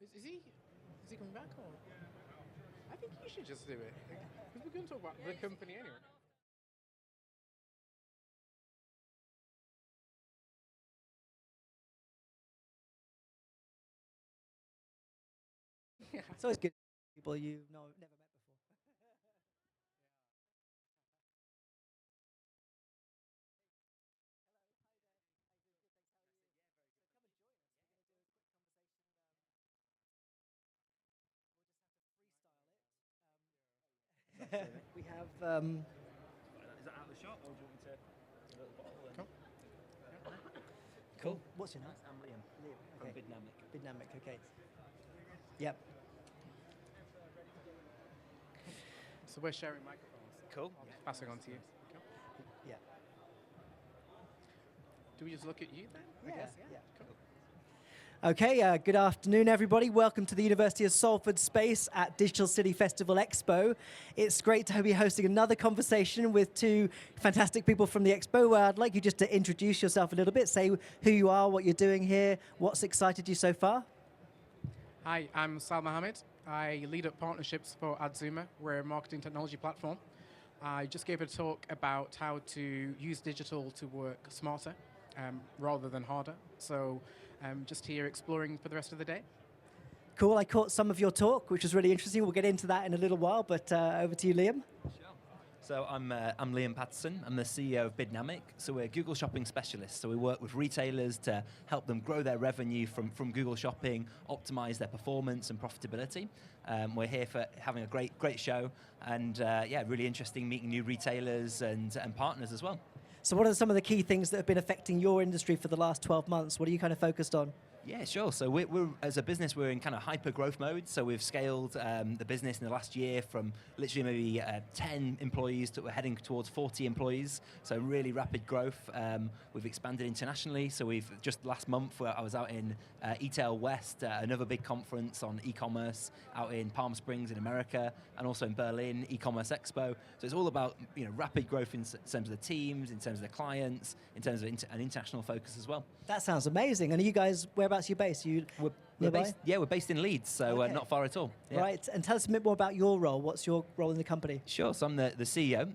Is he? Is he coming back or? I think you should just do it because we're going to talk about the company anyway. It's always good people you know never met before. We have Is that out of the shop, or do you want me to a little bottle? Cool. cool. What's your name? I'm Liam Liam. from Okay. Bidnamic. Bidnamic. Okay. Yep. So we're sharing microphones. Cool. I'll just pass it on to you. Cool. Yeah. Do we just look at you then? I guess. Yeah. Cool. Okay, good afternoon, everybody. Welcome to the University of Salford space at Digital City Festival Expo. It's great to be hosting another conversation with two fantastic people from the Expo. I'd like you just to introduce yourself a little bit, say who you are, what you're doing here, what's excited you so far. Hi, I'm Sal Mohammed. I lead up partnerships for Adzuma. We're a marketing technology platform. I just gave a talk about how to use digital to work smarter rather than harder. So just here exploring for the rest of the day. Cool, I caught some of your talk, which was really interesting. We'll get into that in a little while, but over to you, Liam. Sure. So I'm Liam Patterson. I'm the CEO of Bidnamic. So we're Google Shopping specialists. So we work with retailers to help them grow their revenue from Google Shopping, optimize their performance and profitability. We're here for having a great show, and yeah, really interesting meeting new retailers and partners as well. So what are some of the key things that have been affecting your industry for the last 12 months? What are you kind of focused on? Yeah, sure. So we're as a business, we're in kind of hyper growth mode. So we've scaled the business in the last year from literally maybe 10 employees to we're heading towards 40 employees. So really rapid growth. We've expanded internationally. So we've just last month I was out in eTail West, another big conference on e-commerce, out in Palm Springs in America, and also in Berlin, e-commerce expo. So it's all about rapid growth in terms of the teams, in terms of the clients, in terms of an international focus as well. That sounds amazing. And are you guys, whereabouts are you based? We're nearby? we're based in Leeds, so Okay. not far at all. Yeah. Right, and tell us a bit more about your role. What's your role in the company? Sure. So I'm the CEO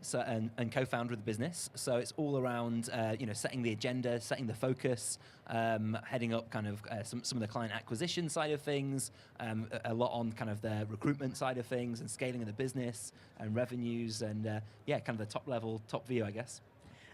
and co-founder of the business. So it's all around setting the agenda, setting the focus, heading up kind of some of the client acquisition side of things, a lot on kind of the recruitment side of things and scaling of the business and revenues and kind of the top view, I guess.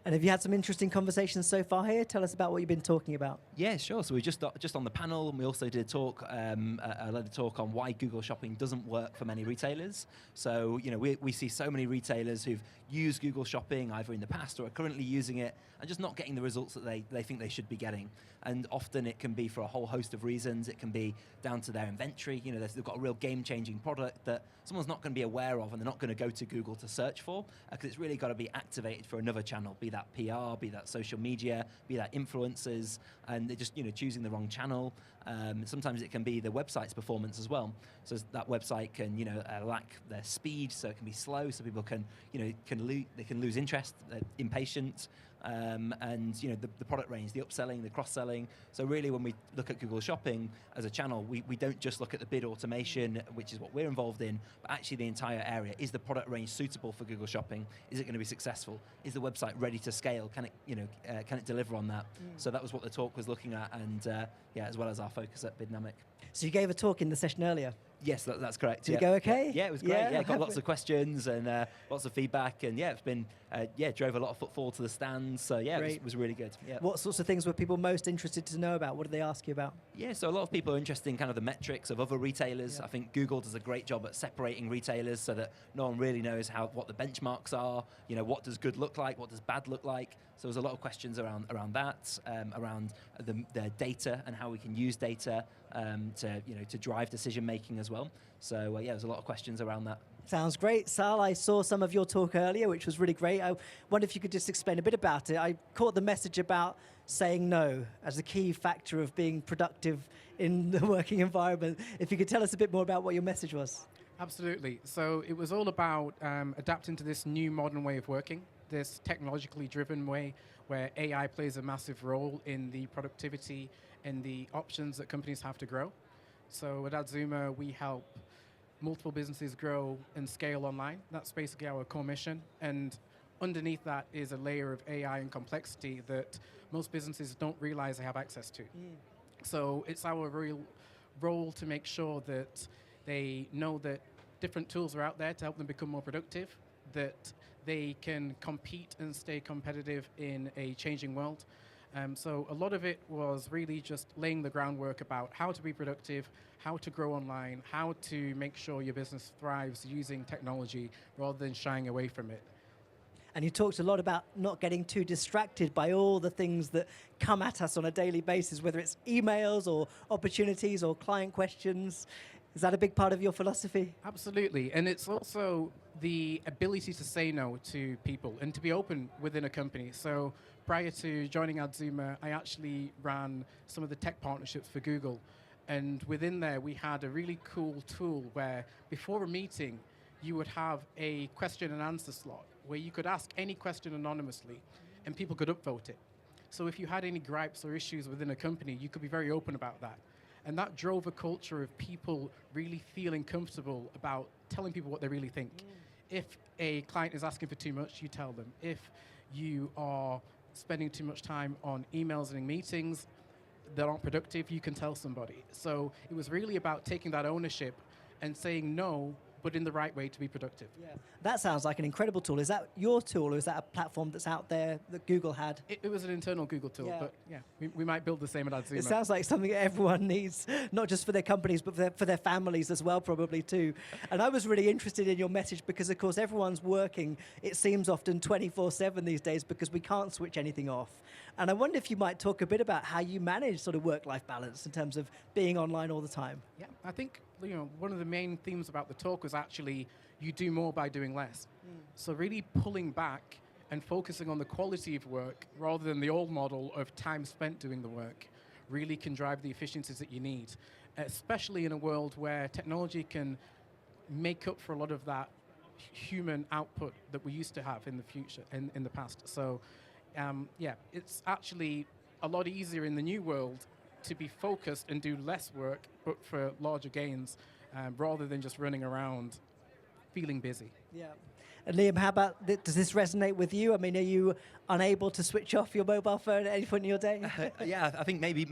And have you had some interesting conversations so far here? Tell us about what you've been talking about. Yeah, sure. So we just on the panel, and we also did a talk. I led a talk on why Google Shopping doesn't work for many retailers. So we see so many retailers who've used Google Shopping either in the past or are currently using it and just not getting the results that they think they should be getting. And often it can be for a whole host of reasons. It can be down to their inventory. They've got a real game-changing product that someone's not going to be aware of, and they're not going to go to Google to search for because it's really got to be activated for another channel, be that PR, be that social media, be that influencers, and they're just choosing the wrong channel. Sometimes it can be the website's performance as well. So that website can lack their speed, so it can be slow. So people can lose interest, they're impatient. And the product range, the upselling, the cross-selling. So really when we look at Google Shopping as a channel, we don't just look at the bid automation, which is what we're involved in, but actually the entire area. Is the product range suitable for Google Shopping? Is it going to be successful? Is the website ready to scale? Can it deliver on that? So that was what the talk was looking at, and as well as our focus at Bidnamic. So you gave a talk in the session earlier. Yes, that's correct. Did it go okay? Yeah, it was great. Yeah, got lots of questions and lots of feedback, and it's been drove a lot of footfall to the stands. So it was really good. Yeah. What sorts of things were people most interested to know about? What did they ask you about? Yeah, so a lot of people are interested in kind of the metrics of other retailers. Yeah. I think Google does a great job at separating retailers so that no one really knows what the benchmarks are. What does good look like? What does bad look like? So there's a lot of questions around that, around the data and how we can use data to drive decision making as well. So there's a lot of questions around that. Sounds great. Sal, I saw some of your talk earlier, which was really great. I wonder if you could just explain a bit about it. I caught the message about saying no as a key factor of being productive in the working environment. If you could tell us a bit more about what your message was. Absolutely. So it was all about adapting to this new modern way of working, this technologically driven way where AI plays a massive role in the productivity and the options that companies have to grow. So at Adzuma, we help multiple businesses grow and scale online. That's basically our core mission. And underneath that is a layer of AI and complexity that most businesses don't realize they have access to. So it's our real role to make sure that they know that different tools are out there to help them become more productive, that they can compete and stay competitive in a changing world. So a lot of it was really just laying the groundwork about how to be productive, how to grow online, how to make sure your business thrives using technology rather than shying away from it. And you talked a lot about not getting too distracted by all the things that come at us on a daily basis, whether it's emails or opportunities or client questions. Is that a big part of your philosophy? Absolutely, and it's also the ability to say no to people and to be open within a company. So prior to joining Adzuma, I actually ran some of the tech partnerships for Google. And within there, we had a really cool tool where before a meeting, you would have a question and answer slot where you could ask any question anonymously and people could upvote it. So if you had any gripes or issues within a company, you could be very open about that. And that drove a culture of people really feeling comfortable about telling people what they really think. If a client is asking for too much, you tell them. If you are spending too much time on emails and in meetings that aren't productive, you can tell somebody. So it was really about taking that ownership and saying no, but in the right way to be productive. Yeah. That sounds like an incredible tool. Is that your tool, or is that a platform that's out there that Google had? It was an internal Google tool, but yeah, we might build the same at Adzuma. It sounds like something everyone needs, not just for their companies, but for their families as well, probably too. And I was really interested in your message because, of course, everyone's working, it seems often 24/7 these days because we can't switch anything off. And I wonder if you might talk a bit about how you manage sort of work-life balance in terms of being online all the time. Yeah, I think one of the main themes about the talk was actually you do more by doing less. So really pulling back and focusing on the quality of work rather than the old model of time spent doing the work really can drive the efficiencies that you need, especially in a world where technology can make up for a lot of that human output that we used to have in the future, in the past. So yeah, it's actually a lot easier in the new world to be focused and do less work, but for larger gains, rather than just running around feeling busy. Yeah. And Liam, how about, does this resonate with you? I mean, are you unable to switch off your mobile phone at any point in your day? Yeah, I think maybe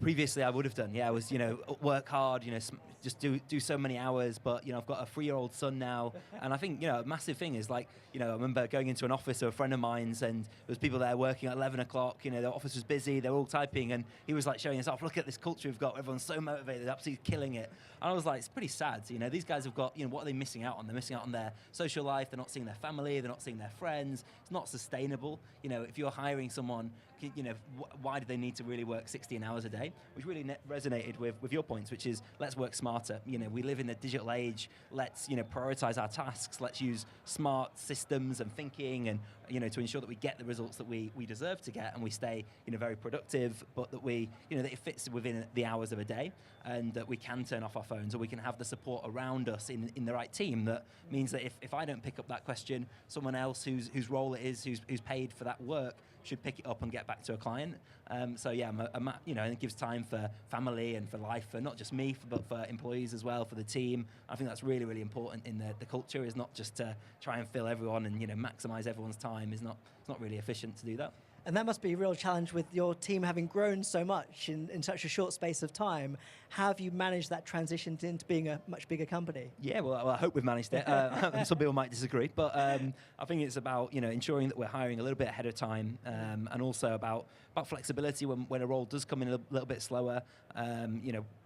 previously I would have done. Yeah, I was work hard, just do so many hours. But I've got a 3-year-old son now, and I think a massive thing is I remember going into an office of a friend of mine's, and there was people there working at 11 o'clock. The office was busy, they were all typing, and he was showing us off. Look at this culture we've got. Everyone's so motivated, they're absolutely killing it. And I was like, it's pretty sad. These guys have got what are they missing out on? They're missing out on their social life. They're not seeing their family. They're not seeing their friends. It's not sustainable. If you're hiring someone, why do they need to really work 16 hours a day? Which really resonated with your points, which is let's work smarter. We live in the digital age. Let's prioritize our tasks. Let's use smart systems and thinking, and to ensure that we get the results that we deserve to get, and we stay very productive, but that we that it fits within the hours of a day, and that we can turn off our phones, or we can have the support around us in the right team. That means that if I don't pick up that question, someone else whose role it is, who's paid for that work, should pick it up and get back to a client. So yeah, and it gives time for family and for life, for not just me, but for employees as well, for the team. I think that's really, really important in the culture, is not just to try and fill everyone and maximize everyone's time. It's not really efficient to do that. And that must be a real challenge with your team having grown so much in such a short space of time. How have you managed that transition into being a much bigger company? Yeah, well, I hope we've managed it. Some people might disagree, but I think it's about ensuring that we're hiring a little bit ahead of time, and also about flexibility when a role does come in a little bit slower.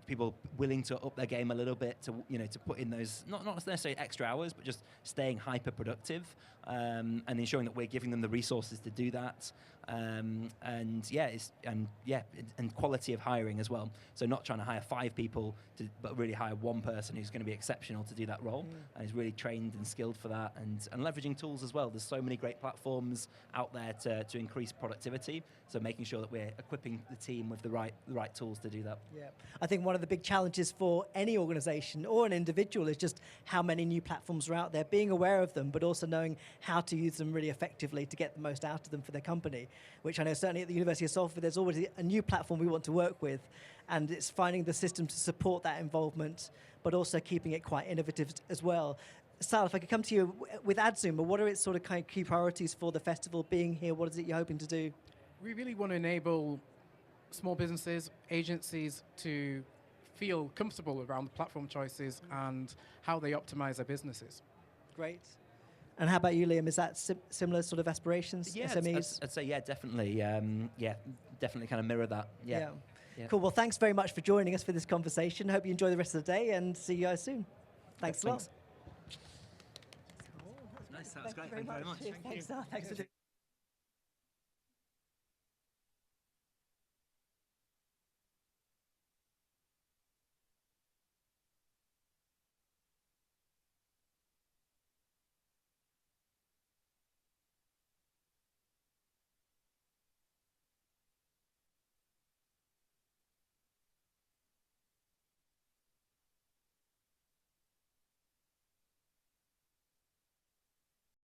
People willing to up their game a little bit to put in those not necessarily extra hours, but just staying hyper productive, and ensuring that we're giving them the resources to do that. And quality of hiring as well. So not trying to hire 5 people, but really hire one person who's going to be exceptional to do that role, and is really trained and skilled for that, and leveraging tools as well. There's so many great platforms out there to increase productivity. So making sure that we're equipping the team with the right tools to do that. Yeah, I think one of the big challenges for any organization or an individual is just how many new platforms are out there, being aware of them, but also knowing how to use them really effectively to get the most out of them for their company. which I know certainly at the University of Salford, there's always a new platform we want to work with, and it's finding the system to support that involvement, but also keeping it quite innovative as well. Sal, if I could come to you with AdZoomer, what are its sort of kind of key priorities for the festival being here? What is it you're hoping to do? We really want to enable small businesses, agencies to feel comfortable around the platform choices and how they optimize their businesses. Great. And how about you, Liam? Is that similar sort of aspirations, Yeah, SMEs? I'd say, yeah, definitely. Definitely kind of mirror that. Yeah. Cool. Well, thanks very much for joining us for this conversation. Hope you enjoy the rest of the day and see you guys soon. Thanks a lot. Nice. That was great. Thank you very much. Thanks, Sal. Thanks for doing